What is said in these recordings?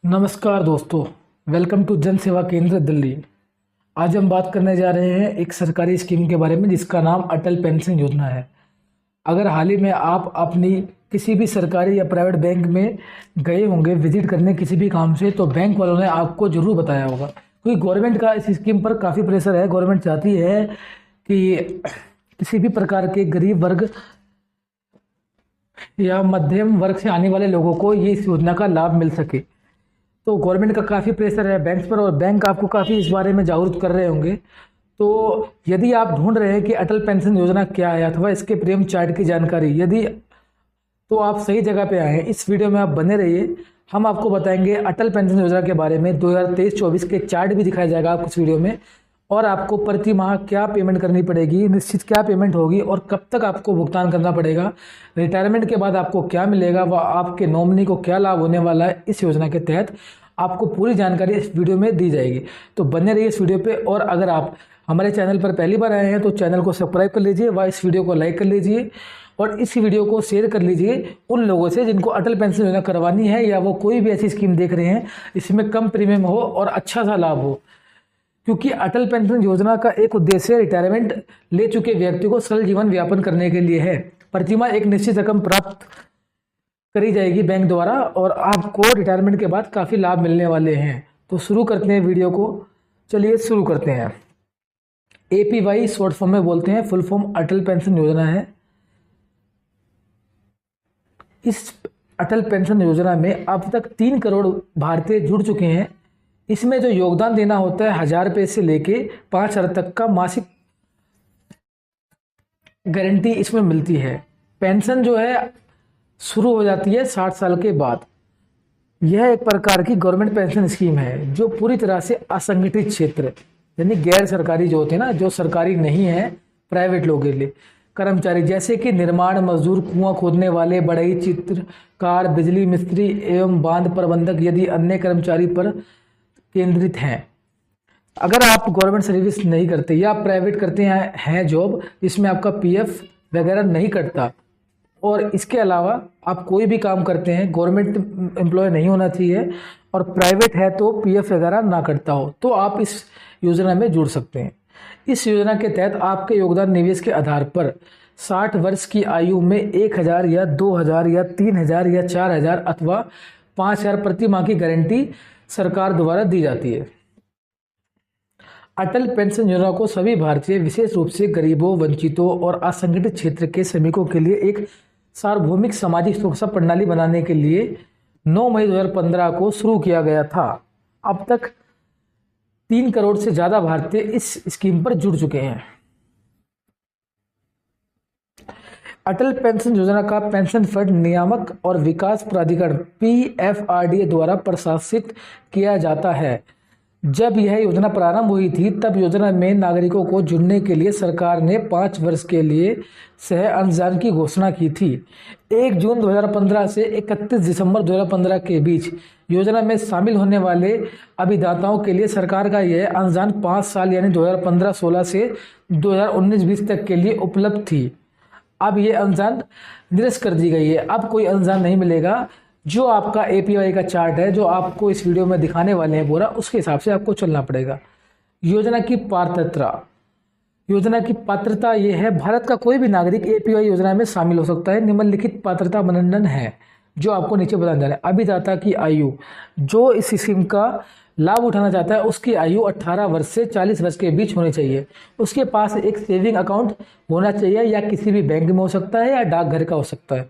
नमस्कार दोस्तों, welcome to जन सेवा केंद्र दिल्ली। आज हम बात करने जा रहे हैं एक सरकारी स्कीम के बारे में जिसका नाम अटल पेंशन योजना है। अगर हाल ही में आप अपनी किसी भी सरकारी या प्राइवेट बैंक में गए होंगे विजिट करने किसी भी काम से, तो बैंक वालों ने आपको ज़रूर बताया होगा, क्योंकि गवर्नमेंट का इस स्कीम पर काफ़ी प्रेशर है। गवर्नमेंट चाहती है कि किसी भी प्रकार के गरीब वर्ग या मध्यम वर्ग से आने वाले लोगों को ये इस योजना का लाभ मिल सके। तो गवर्नमेंट का काफ़ी प्रेशर है बैंक पर, और बैंक आपको काफ़ी इस बारे में जागरूक कर रहे होंगे। तो यदि आप ढूंढ रहे हैं कि अटल पेंशन योजना क्या है अथवा इसके प्रीमियम चार्ट की जानकारी, यदि तो आप सही जगह पे आए हैं। इस वीडियो में आप बने रहिए, हम आपको बताएंगे अटल पेंशन योजना के बारे में। 2023-24 के चार्ट भी दिखाया जाएगा आपको इस वीडियो में, और आपको प्रति माह क्या पेमेंट करनी पड़ेगी, निश्चित क्या पेमेंट होगी और कब तक आपको भुगतान करना पड़ेगा, रिटायरमेंट के बाद आपको क्या मिलेगा व आपके नॉमिनी को क्या लाभ होने वाला है। इस योजना के तहत आपको पूरी जानकारी इस वीडियो में दी जाएगी, तो बने रहिए इस वीडियो पे। और अगर आप हमारे चैनल पर पहली बार आए हैं तो चैनल को सब्सक्राइब कर लीजिए व इस वीडियो को लाइक कर लीजिए, और इस वीडियो को शेयर कर लीजिए उन लोगों से जिनको अटल पेंशन योजना करवानी है, या वो कोई भी ऐसी स्कीम देख रहे हैं इसमें कम प्रीमियम हो और अच्छा सा लाभ हो। क्योंकि अटल पेंशन योजना का एक उद्देश्य रिटायरमेंट ले चुके व्यक्ति को सरल जीवन यापन करने के लिए है। प्रतिमाह एक निश्चित रकम प्राप्त करी जाएगी बैंक द्वारा, और आपको रिटायरमेंट के बाद काफ़ी लाभ मिलने वाले हैं। तो शुरू करते हैं वीडियो को, चलिए शुरू करते हैं। APY शॉर्ट फॉर्म में बोलते हैं, फुल फॉर्म अटल पेंशन योजना है। इस अटल पेंशन योजना में अब तक 3 करोड़ भारतीय जुड़ चुके हैं। इसमें जो योगदान देना होता है 1000 रुपये से लेके 5000 तक का मासिक गारंटी इसमें मिलती है। पेंशन जो है शुरू हो जाती है 60 साल के बाद। यह एक प्रकार की गवर्नमेंट पेंशन स्कीम है जो पूरी तरह से असंगठित क्षेत्र यानी गैर सरकारी जो होते हैं ना, जो सरकारी नहीं है, प्राइवेट लोगों के लिए कर्मचारी, जैसे कि निर्माण मजदूर, कुआं खोदने वाले, बढ़ई, चित्रकार, बिजली मिस्त्री एवं बांध प्रबंधक यदि अन्य कर्मचारी पर केंद्रित हैं। अगर आप गवर्नमेंट सर्विस नहीं करते या प्राइवेट करते हैं जॉब जिसमें आपका PF वगैरह नहीं कटता, और इसके अलावा आप कोई भी काम करते हैं, गवर्नमेंट एम्प्लॉय नहीं होना चाहिए और प्राइवेट है तो PF वगैरह ना कटता हो, तो आप इस योजना में जुड़ सकते हैं। इस योजना के तहत आपके योगदान निवेश के आधार पर 60 वर्ष की आयु में 1000 या 2000 या 3000 या 4000 अथवा 5000 प्रति माह की गारंटी सरकार द्वारा दी जाती है। अटल पेंशन योजना को सभी भारतीय, विशेष रूप से गरीबों, वंचितों और असंगठित क्षेत्र के श्रमिकों के लिए एक सार्वभौमिक सामाजिक सुरक्षा प्रणाली बनाने के लिए 9 मई 2015 को शुरू किया गया था। अब तक 3 करोड़ से ज़्यादा भारतीय इस स्कीम पर जुड़ चुके हैं। अटल पेंशन योजना का पेंशन फंड नियामक और विकास प्राधिकरण PFRDA द्वारा प्रशासित किया जाता है। जब यह योजना प्रारंभ हुई थी तब योजना में नागरिकों को जुड़ने के लिए सरकार ने 5 वर्ष के लिए सह अंशदान की घोषणा की थी। 1 जून 2015 से 31 दिसंबर 2015 के बीच योजना में शामिल होने वाले अभिदाताओं के लिए सरकार का यह अंशदान 5 साल यानी 2015-16 से 2019-20 तक के लिए उपलब्ध थी। अब ये अंशदान निरस्त कर दी गई है, अब कोई अंशदान नहीं मिलेगा। जो आपका APY का चार्ट है जो आपको इस वीडियो में दिखाने वाले हैं पूरा, उसके हिसाब से आपको चलना पड़ेगा। योजना की पात्रता ये है, भारत का कोई भी नागरिक APY योजना में शामिल हो सकता है। निम्नलिखित पात्रता मानदंड है जो आपको नीचे बताने जा रहे हैं। अभिदाता की आयु, जो इस स्कीम का लाभ उठाना चाहता है उसकी आयु 18 वर्ष से 40 वर्ष के बीच होनी चाहिए। उसके पास एक सेविंग अकाउंट होना चाहिए, या किसी भी बैंक में हो सकता है या डाकघर का हो सकता है।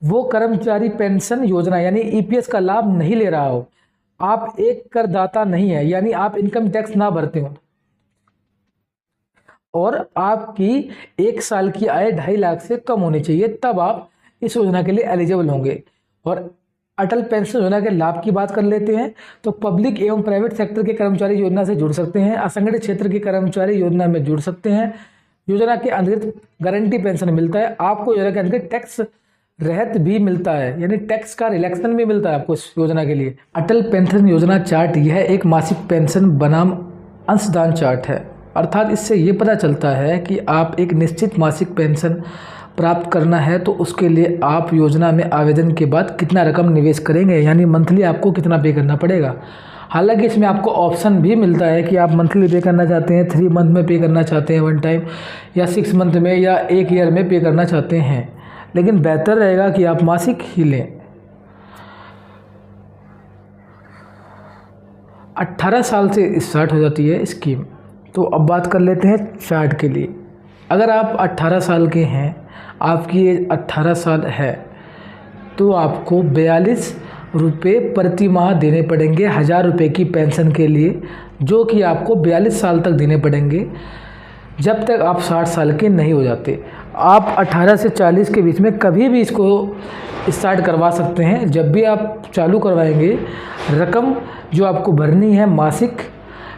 वो कर्मचारी पेंशन योजना यानी EPS का लाभ नहीं ले रहा हो, आप एक करदाता नहीं है यानी आप इनकम टैक्स ना भरते हो, और आपकी 1 साल की आय 2.5 लाख से कम होनी चाहिए, तब आप इस योजना के लिए एलिजिबल होंगे। और अटल पेंशन योजना के लाभ की बात कर लेते हैं तो पब्लिक एवं प्राइवेट सेक्टर के कर्मचारी योजना से जुड़ सकते हैं, असंगठित क्षेत्र के कर्मचारी योजना में जुड़ सकते हैं। योजना के अंतर्गत गारंटी पेंशन मिलता है आपको, योजना के अंतर्गत टैक्स रहत भी मिलता है यानी टैक्स का रिलैक्सेशन भी मिलता है आपको इस योजना के लिए। अटल पेंशन योजना चार्ट यह एक मासिक पेंशन बनाम अंशदान चार्ट है, अर्थात इससे ये पता चलता है कि आप एक निश्चित मासिक पेंशन प्राप्त करना है तो उसके लिए आप योजना में आवेदन के बाद कितना रकम निवेश करेंगे, यानी मंथली आपको कितना पे करना पड़ेगा। हालांकि इसमें आपको ऑप्शन भी मिलता है कि आप मंथली पे करना चाहते हैं, 3 मंथ में पे करना चाहते हैं वन टाइम, या 6 मंथ में, या 1 ईयर में पे करना चाहते हैं, लेकिन बेहतर रहेगा कि आप मासिक ही लें। 18 साल से स्टार्ट हो जाती है स्कीम। तो अब बात कर लेते हैं चार्ट के लिए। अगर आप 18 साल के हैं, आपकी एज 18 साल है, तो आपको 42 रुपये प्रति माह देने पड़ेंगे 1000 रुपये की पेंशन के लिए, जो कि आपको 42 साल तक देने पड़ेंगे, जब तक आप 60 साल के नहीं हो जाते। आप 18 से 40 के बीच में कभी भी इसको स्टार्ट करवा सकते हैं। जब भी आप चालू करवाएंगे, रकम जो आपको भरनी है मासिक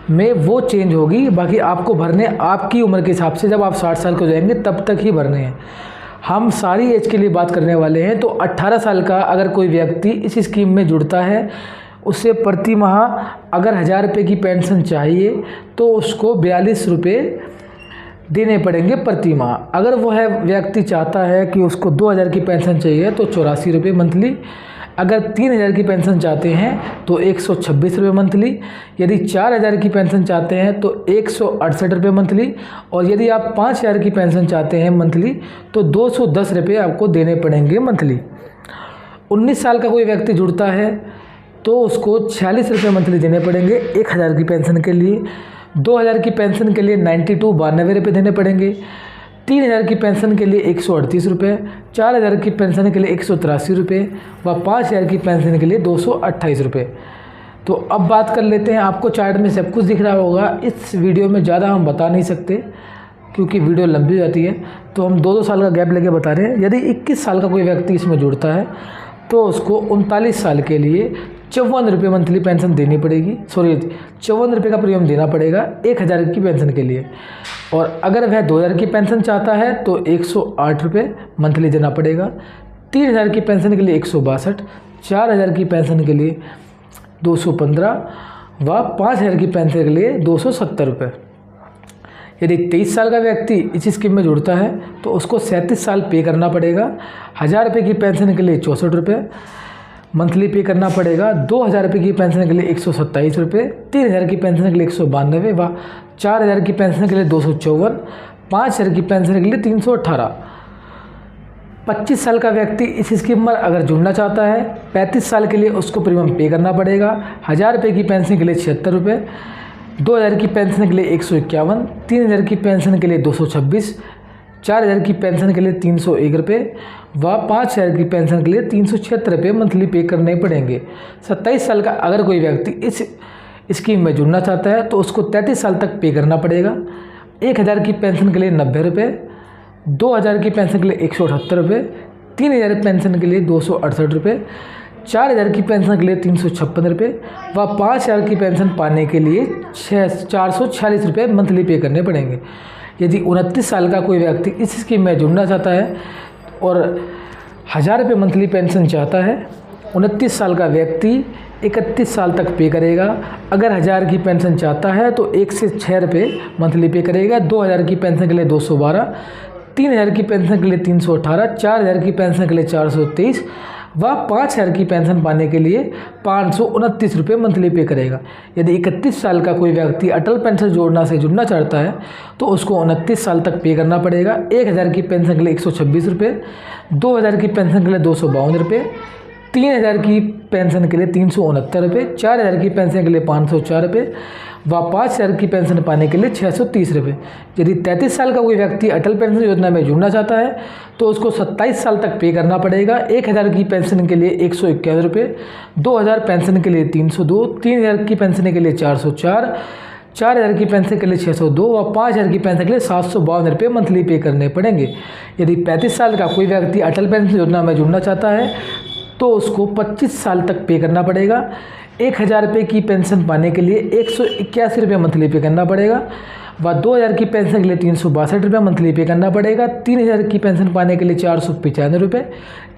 में वो चेंज होगी, बाकी आपको भरने आपकी उम्र के हिसाब से, जब आप 60 साल के हो जाएंगे तब तक ही भरने हैं। हम सारी एज के लिए बात करने वाले हैं। तो 18 साल का अगर कोई व्यक्ति इस स्कीम में जुड़ता है, उससे प्रति माह अगर 1000 रुपये की पेंशन चाहिए तो उसको 42 रुपये देने पड़ेंगे प्रति माह। अगर वह व्यक्ति चाहता है कि उसको 2000 की पेंशन चाहिए तो 84 रुपये मंथली। अगर 3000 की पेंशन चाहते हैं तो 126 रुपये मंथली। यदि 4000 की पेंशन चाहते हैं तो 168 रुपये मंथली। और यदि आप 5000 की पेंशन चाहते हैं मंथली तो 210 रुपये आपको देने पड़ेंगे मंथली। 19 साल का कोई व्यक्ति जुड़ता है तो उसको 46 रुपये मंथली देने पड़ेंगे 1000 की पेंशन के लिए। 2000 की पेंशन के लिए 92 रुपये देने पड़ेंगे। 3000 की पेंशन के लिए 138 रुपये, 4000 की पेंशन के लिए 183 रुपये व 5000 की पेंशन के लिए 228 रुपये। तो अब बात कर लेते हैं, आपको चार्ट में सब कुछ दिख रहा होगा। इस वीडियो में ज़्यादा हम बता नहीं सकते क्योंकि वीडियो लंबी हो जाती है, तो हम 2-2 साल का गैप लेके बता रहे हैं। यदि 21 साल का कोई व्यक्ति इसमें जुड़ता है तो उसको 39 साल के लिए 54 रुपये मंथली पेंशन देनी पड़ेगी, 54 रुपये का प्रीमियम देना पड़ेगा 1000 की पेंशन के लिए। और अगर वह 2000 की पेंशन चाहता है तो 108 रुपये मंथली देना पड़ेगा। 3000 की पेंशन के लिए 162, 4000 की पेंशन के लिए 215 व 5000 की पेंशन के लिए 270 रुपये। यदि 23 साल का व्यक्ति इस स्कीम में जुड़ता है तो उसको 37 साल पे करना पड़ेगा। 1000 रुपये की पेंशन के लिए 64 रुपये मंथली पे करना पड़ेगा। 2000 रुपये की पेंशन के लिए 127 रुपये, 3000 की पेंशन के लिए 192 व 4000 की पेंशन के लिए 254, 5000 की पेंशन के लिए 318। 25 साल का व्यक्ति इस स्कीम में अगर जुड़ना चाहता है, 35 साल के लिए उसको प्रीमियम पे करना पड़ेगा। 1000 रुपये की पेंशन के लिए 76 रुपये, 2000 की पेंशन के लिए 151, 3000 की पेंशन के लिए 226, 4000 की पेंशन के लिए 301 रुपये व 5000 की पेंशन के लिए 376 रुपये मंथली पे करने पड़ेंगे। 27 साल का अगर कोई व्यक्ति इस स्कीम में जुड़ना चाहता है तो उसको 33 साल तक पे करना पड़ेगा। 1000 की पेंशन के लिए 90 रुपये, 2000 की पेंशन के लिए 178 रुपये, 3000 पेंशन के लिए 268 रुपये, 4000 की पेंशन के लिए 356 रुपये व 5000 की पेंशन पाने के लिए 446 रुपये मंथली पे करने पड़ेंगे। यदि 29 साल का कोई व्यक्ति इस स्कीम में जुड़ना चाहता है और 1000 रुपये मंथली पेंशन चाहता है, 29 साल का व्यक्ति 31 साल तक पे करेगा। अगर 1000 की पेंशन चाहता है तो 1 से 6 रुपये मंथली पे करेगा। 2000 की पेंशन के लिए 212, 3000 की पेंशन के लिए 318, 4000 की पेंशन के लिए 423 व 5000 की पेंशन पाने के लिए 529 रुपये मंथली पे करेगा। यदि 31 साल का कोई व्यक्ति अटल पेंशन योजना से जुड़ना चाहता है तो उसको 29 साल तक पे करना पड़ेगा। 1000 की पेंशन के लिए 126 रुपये, 2000 की पेंशन के लिए 252 रुपये, 3000 की पेंशन के लिए 369 रुपये, 4000 की पेंशन के लिए 504 रुपये व 5000 की पेंशन पाने के लिए 630 रुपये। यदि 33 साल का कोई व्यक्ति अटल पेंशन योजना में जुड़ना चाहता है तो उसको 27 साल तक पे करना पड़ेगा। 1000 की पेंशन के लिए 151 रुपये, 2000 पेंशन के लिए 302, 3000 की पेंशन के लिए 404, 4000 की पेंशन के लिए 602 व 5000 की पेंशन के लिए 752 रुपये मंथली पे करने पड़ेंगे। यदि 35 साल का कोई व्यक्ति अटल पेंशन योजना में जुड़ना चाहता है तो उसको 25 साल तक पे करना पड़ेगा। 1000 रुपये की पेंशन पाने के लिए 181 रुपये मंथली पे करना पड़ेगा व 2000 की पेंशन के लिए 362 रुपये मंथली पे करना पड़ेगा। 3000 की पेंशन पाने के लिए 495 रुपये,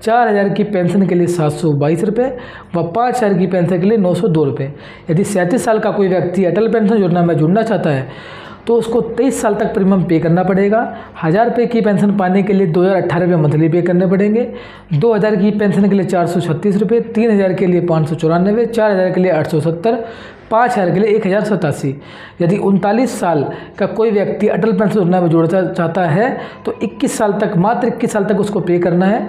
4000 की पेंशन के लिए 722 रुपये व 5000 की पेंशन के लिए 902 रुपये। यदि 37 साल का कोई व्यक्ति अटल पेंशन योजना में जुड़ना चाहता है तो उसको 23 साल तक प्रीमियम पे करना पड़ेगा। 1000 रुपये की पेंशन पाने के लिए 2018 रुपये मंथली पे करने पड़ेंगे। 2000 की पेंशन के लिए 436 रुपये, 3000 के लिए 594, 4000 के लिए 870, 5000 के लिए 1087। यदि 39 साल का कोई व्यक्ति अटल पेंशन योजना में जोड़ना चाहता है तो 21 साल तक, मात्र 21 साल तक उसको पे करना है।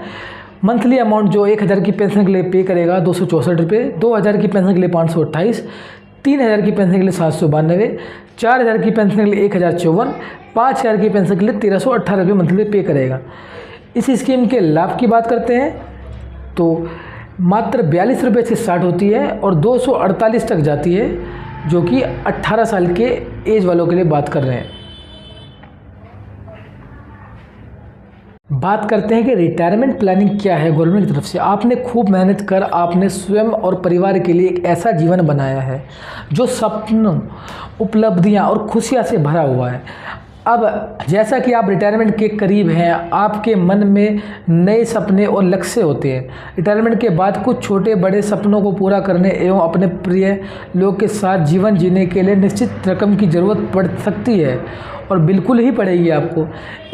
मंथली अमाउंट जो 1000 की पेंशन के लिए पे करेगा 264 रुपये, 2000 की पेंशन के लिए 528, 3000 की पेंशन के लिए 792, 4000 की पेंशन के लिए 1054, 5000 की पेंशन के लिए 1318 रुपये मंथली पे करेगा। इस स्कीम के लाभ की बात करते हैं तो मात्र 42 रुपये से स्टार्ट होती है और 248 तक जाती है, जो कि 18 साल के एज वालों के लिए बात कर रहे हैं। बात करते हैं कि रिटायरमेंट प्लानिंग क्या है गवर्नमेंट की तरफ से। आपने खूब मेहनत कर आपने स्वयं और परिवार के लिए एक ऐसा जीवन बनाया है जो सपनों, उपलब्धियां और खुशियां से भरा हुआ है। अब जैसा कि आप रिटायरमेंट के करीब हैं, आपके मन में नए सपने और लक्ष्य होते हैं। रिटायरमेंट के बाद कुछ छोटे बड़े सपनों को पूरा करने एवं अपने प्रिय लोग के साथ जीवन जीने के लिए निश्चित रकम की ज़रूरत पड़ सकती है और बिल्कुल ही पड़ेगी आपको।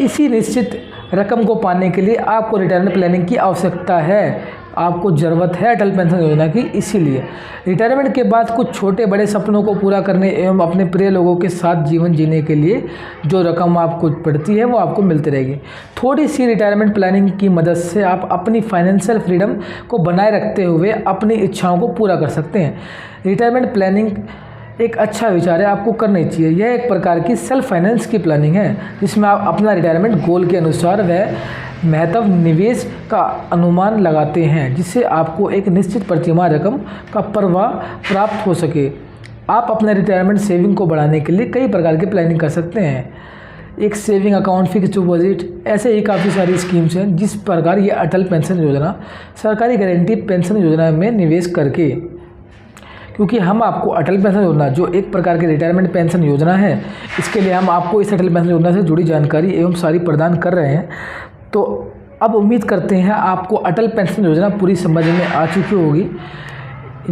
इसी निश्चित रकम को पाने के लिए आपको रिटायरमेंट प्लानिंग की आवश्यकता है, आपको ज़रूरत है अटल पेंशन योजना की। इसीलिए रिटायरमेंट के बाद कुछ छोटे बड़े सपनों को पूरा करने एवं अपने प्रिय लोगों के साथ जीवन जीने के लिए जो रकम आपको पड़ती है वो आपको मिलती रहेगी। थोड़ी सी रिटायरमेंट प्लानिंग की मदद से आप अपनी फाइनेंशियल फ्रीडम को बनाए रखते हुए अपनी इच्छाओं को पूरा कर सकते हैं। रिटायरमेंट प्लानिंग एक अच्छा विचार है, आपको करनी चाहिए। यह एक प्रकार की सेल्फ फाइनेंस की प्लानिंग है जिसमें आप अपना रिटायरमेंट गोल के अनुसार वह महत्व निवेश का अनुमान लगाते हैं जिससे आपको एक निश्चित प्रतिमाह रकम का प्रवाह प्राप्त हो सके। आप अपने रिटायरमेंट सेविंग को बढ़ाने के लिए कई प्रकार की प्लानिंग कर सकते हैं। एक सेविंग अकाउंट, फिक्स डिपॉजिट, ऐसे ही काफ़ी सारी स्कीम्स हैं जिस प्रकार ये अटल पेंशन योजना सरकारी गारंटी पेंशन योजना में निवेश करके, क्योंकि हम आपको अटल पेंशन योजना जो एक प्रकार की रिटायरमेंट पेंशन योजना है, इसके लिए हम आपको इस अटल पेंशन योजना से जुड़ी जानकारी एवं सारी प्रदान कर रहे हैं। तो अब उम्मीद करते हैं आपको अटल पेंशन योजना पूरी समझ में आ चुकी होगी।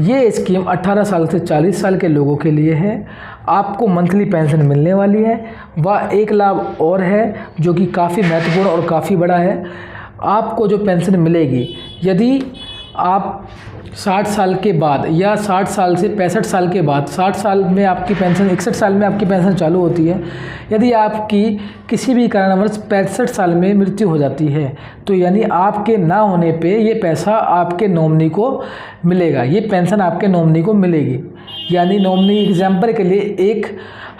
ये स्कीम 18 साल से 40 साल के लोगों के लिए है। आपको मंथली पेंशन मिलने वाली है। वह एक लाभ और है जो कि काफ़ी महत्वपूर्ण और काफ़ी बड़ा है। आपको जो पेंशन मिलेगी, यदि आप 60 साल के बाद या 60 साल से 65 साल के बाद, 60 साल में आपकी पेंशन, 61 साल में आपकी पेंशन चालू होती है। यदि आपकी किसी भी कारणवश 65 साल में मृत्यु हो जाती है तो यानी आपके ना होने पे ये पैसा आपके नॉमिनी को मिलेगा, ये पेंशन आपके नॉमिनी को मिलेगी। यानी नॉमिनी एग्जाम्पल के लिए एक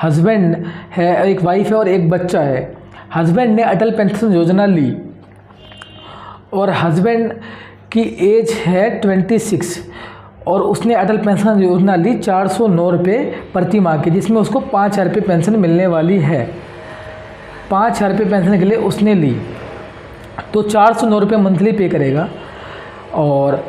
हस्बैंड है, एक वाइफ है और एक बच्चा है। हस्बैंड ने अटल पेंशन योजना ली और हस्बैंड की एज है 26 और उसने अटल पेंशन योजना ली 409 रुपये प्रति माह की, जिसमें उसको 5000 रुपये पेंशन मिलने वाली है। 5000 रुपये पेंशन के लिए उसने ली तो 409 रुपये मंथली पे करेगा और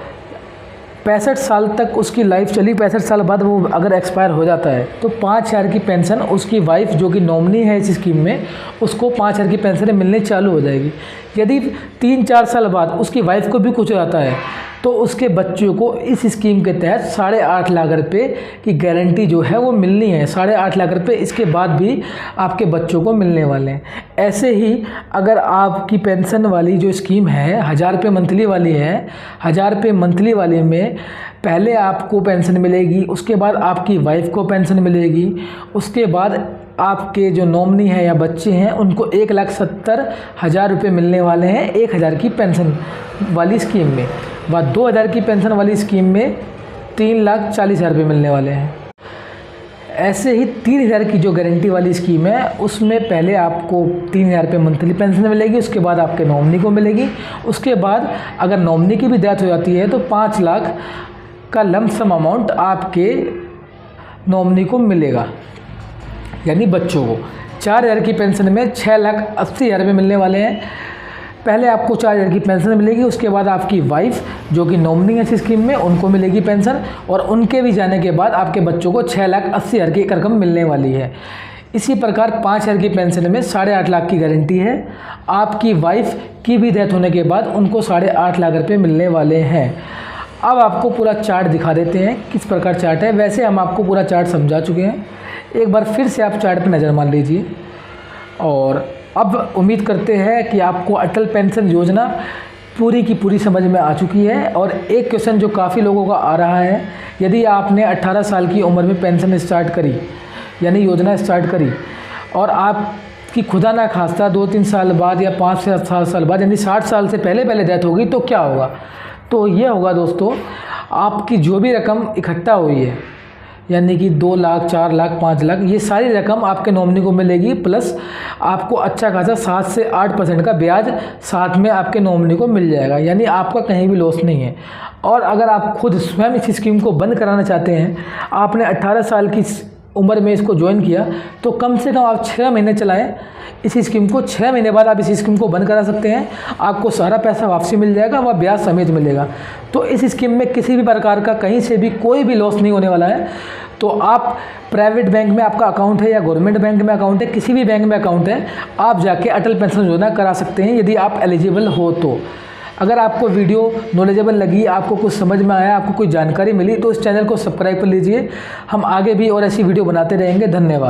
65 साल तक उसकी लाइफ चली। 65 साल बाद वो अगर एक्सपायर हो जाता है तो 5000 की पेंशन उसकी वाइफ जो कि नॉमिनी है इस स्कीम में, उसको 5000 की पेंशन मिलने चालू हो जाएगी। यदि 3-4 साल बाद उसकी वाइफ को भी कुछ हो जाता है तो उसके बच्चों को इस स्कीम के तहत 8.5 लाख रुपये की गारंटी जो है वो मिलनी है। 8.5 लाख रुपये इसके बाद भी आपके बच्चों को मिलने वाले हैं। ऐसे ही अगर आपकी पेंशन वाली जो स्कीम है 1000 रुपये मंथली वाली है, 1000 रुपये मंथली वाली में पहले आपको पेंशन मिलेगी, उसके बाद आपकी वाइफ को पेंशन मिलेगी, उसके बाद आपके जो नॉमिनी है या बच्चे हैं उनको 1,70,000 रुपये मिलने वाले हैं 1000 की पेंशन वाली स्कीम में। व 2000 की पेंशन वाली स्कीम में 3,40,000 रुपये मिलने वाले हैं। ऐसे ही 3000 की जो गारंटी वाली स्कीम है उसमें पहले आपको 3000 रुपये मंथली पेंशन मिलेगी, उसके बाद आपके नॉमिनी को मिलेगी, उसके बाद अगर नॉमिनी की भी डेथ हो जाती है तो 5 लाख का लमसम अमाउंट आपके नॉमिनी को मिलेगा, यानी बच्चों को। 4000 की पेंशन में 6,80,000 रुपये मिलने वाले हैं। पहले आपको 4000 की पेंशन मिलेगी, उसके बाद आपकी वाइफ जो कि नॉमिनी है इस स्कीम में उनको मिलेगी पेंशन और उनके भी जाने के बाद आपके बच्चों को 6,80,000 की एक रकम मिलने वाली है। इसी प्रकार 5000 की पेंशन में 8.5 लाख की गारंटी है। आपकी वाइफ की भी डेथ होने के बाद उनको 8.5 लाख रुपये मिलने वाले हैं। अब आपको पूरा चार्ट दिखा देते हैं किस प्रकार चार्ट है। वैसे हम आपको पूरा चार्ट समझा चुके हैं। एक बार फिर से आप चार्ट पे नज़र मार लीजिए। और अब उम्मीद करते हैं कि आपको अटल पेंशन योजना पूरी की पूरी समझ में आ चुकी है। और एक क्वेश्चन जो काफ़ी लोगों का आ रहा है, यदि आपने 18 साल की उम्र में पेंशन स्टार्ट करी, यानी योजना स्टार्ट करी, और आपकी खुदा ना खास्ता 2-3 साल बाद या 5 से 7 साल बाद, यानी 60 साल से पहले डेथ होगी, तो क्या होगा? तो ये होगा दोस्तों, आपकी जो भी रकम इकट्ठा हुई है, यानी कि 2 लाख, 4 लाख, 5 लाख, ये सारी रकम आपके नॉमिनी को मिलेगी, प्लस आपको अच्छा खासा 7 से 8% का ब्याज साथ में आपके नॉमिनी को मिल जाएगा, यानी आपका कहीं भी लॉस नहीं है। और अगर आप खुद स्वयं इस स्कीम को बंद कराना चाहते हैं, आपने 18 साल की उम्र में इसको ज्वाइन किया, तो कम से कम आप 6 महीने चलाएं इस स्कीम को। 6 महीने बाद आप इस स्कीम को बंद करा सकते हैं, आपको सारा पैसा वापसी मिल जाएगा, वह ब्याज समेत मिलेगा। तो इस स्कीम में किसी भी प्रकार का कहीं से भी कोई भी लॉस नहीं होने वाला है। तो आप प्राइवेट बैंक में आपका अकाउंट है या गवर्नमेंट बैंक में अकाउंट है, किसी भी बैंक में अकाउंट है, आप जाके अटल पेंशन योजना करा सकते हैं यदि आप एलिजिबल हो तो। अगर आपको वीडियो नॉलेजेबल लगी, आपको कुछ समझ में आया, आपको कोई जानकारी मिली, तो इस चैनल को सब्सक्राइब कर लीजिए। हम आगे भी और ऐसी वीडियो बनाते रहेंगे। धन्यवाद।